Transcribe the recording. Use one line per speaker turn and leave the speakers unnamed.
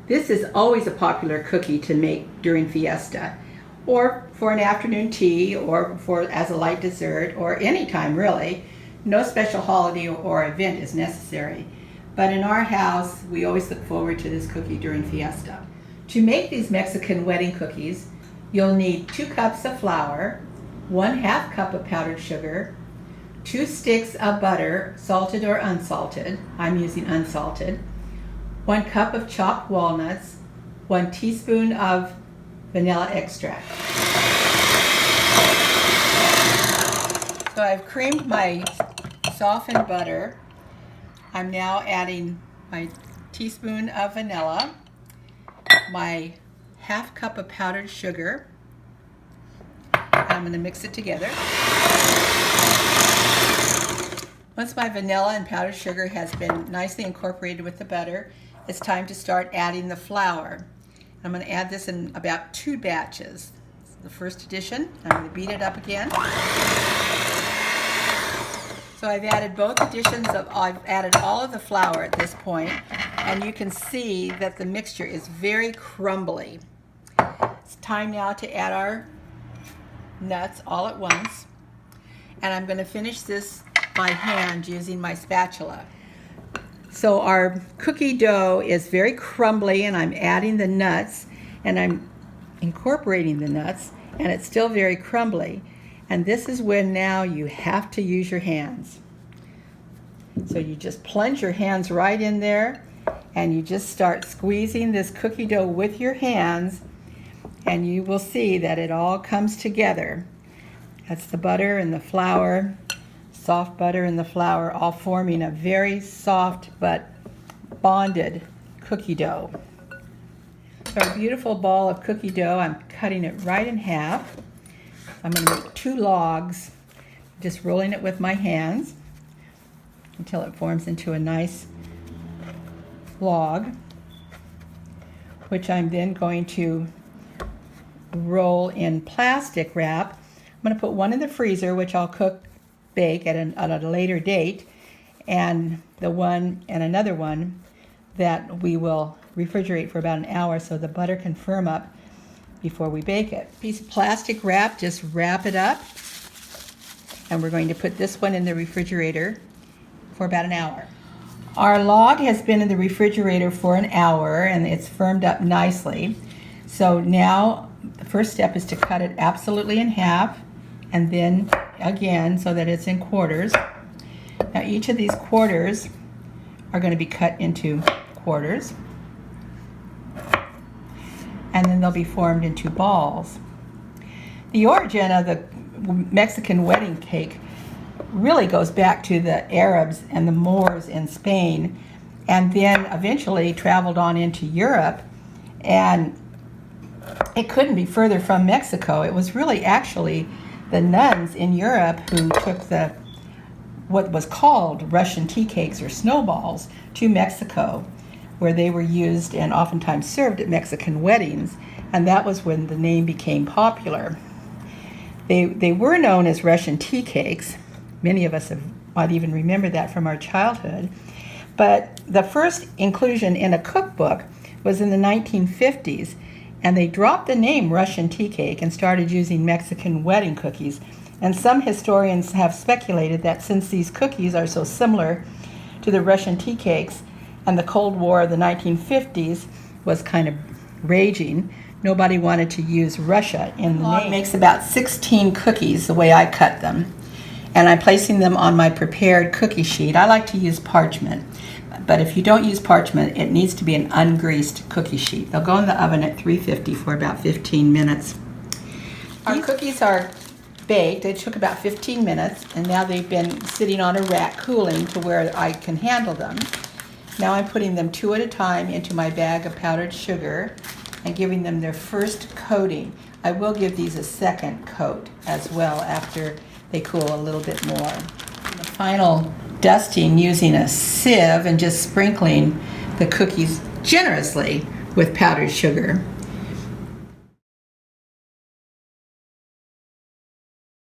This is always a popular cookie to make during fiesta, or for an afternoon tea, or as a light dessert, or any time really. No special holiday or event is necessary. But in our house, we always look forward to this cookie during fiesta. To make these Mexican wedding cookies, you'll need 2 cups of flour, 1/2 cup of powdered sugar, 2 sticks of butter, salted or unsalted. I'm using unsalted. 1 cup of chopped walnuts, 1 teaspoon of vanilla extract. So I've creamed my softened butter. I'm now adding my teaspoon of vanilla, my 1/2 cup of powdered sugar. I'm going to mix it together. Once my vanilla and powdered sugar has been nicely incorporated with the butter, it's time to start adding the flour. I'm going to add this in about 2 batches. The first addition, I'm going to beat it up again. So I've added both additions I've added all of the flour at this point, and you can see that the mixture is very crumbly. It's time now to add our nuts all at once, and I'm going to finish this by hand using my spatula. So our cookie dough is very crumbly, and I'm adding the nuts, and I'm incorporating the nuts, and it's still very crumbly. And this is when now you have to use your hands. So you just plunge your hands right in there, and you just start squeezing this cookie dough with your hands, and you will see that it all comes together. That's the butter and the flour, soft butter and the flour, all forming a very soft but bonded cookie dough. So our beautiful ball of cookie dough, I'm cutting it right in half. I'm going to make 2 logs, just rolling it with my hands until it forms into a nice log, which I'm then going to roll in plastic wrap. I'm going to put one in the freezer, which I'll bake at a later date, and another one that we will refrigerate for about an hour so the butter can firm up before we bake it. Piece of plastic wrap, just wrap it up, and we're going to put this one in the refrigerator for about an hour. Our log has been in the refrigerator for an hour, and it's firmed up nicely. So now the first step is to cut it absolutely in half, and then again so that it's in quarters. Now each of these quarters are going to be cut into quarters, and then they'll be formed into balls. The origin of the Mexican wedding cake really goes back to the Arabs and the Moors in Spain, and then eventually traveled on into Europe, and it couldn't be further from Mexico. It was really actually the nuns in Europe who took what was called Russian tea cakes or snowballs to Mexico, where they were used and oftentimes served at Mexican weddings, and that was when the name became popular. They were known as Russian tea cakes. Many of us might even remember that from our childhood. But the first inclusion in a cookbook was in the 1950s, and they dropped the name Russian tea cake and started using Mexican wedding cookies. And some historians have speculated that since these cookies are so similar to the Russian tea cakes, and the Cold War of the 1950s was kind of raging, nobody wanted to use Russia in the name. It makes about 16 cookies the way I cut them, and I'm placing them on my prepared cookie sheet. I like to use parchment, but if you don't use parchment, it needs to be an ungreased cookie sheet. They'll go in the oven at 350 for about 15 minutes. Our cookies are baked. It took about 15 minutes, and now they've been sitting on a rack cooling to where I can handle them. Now I'm putting them 2 at a time into my bag of powdered sugar and giving them their first coating. I will give these a second coat as well after they cool a little bit more. The final dusting using a sieve and just sprinkling the cookies generously with powdered sugar.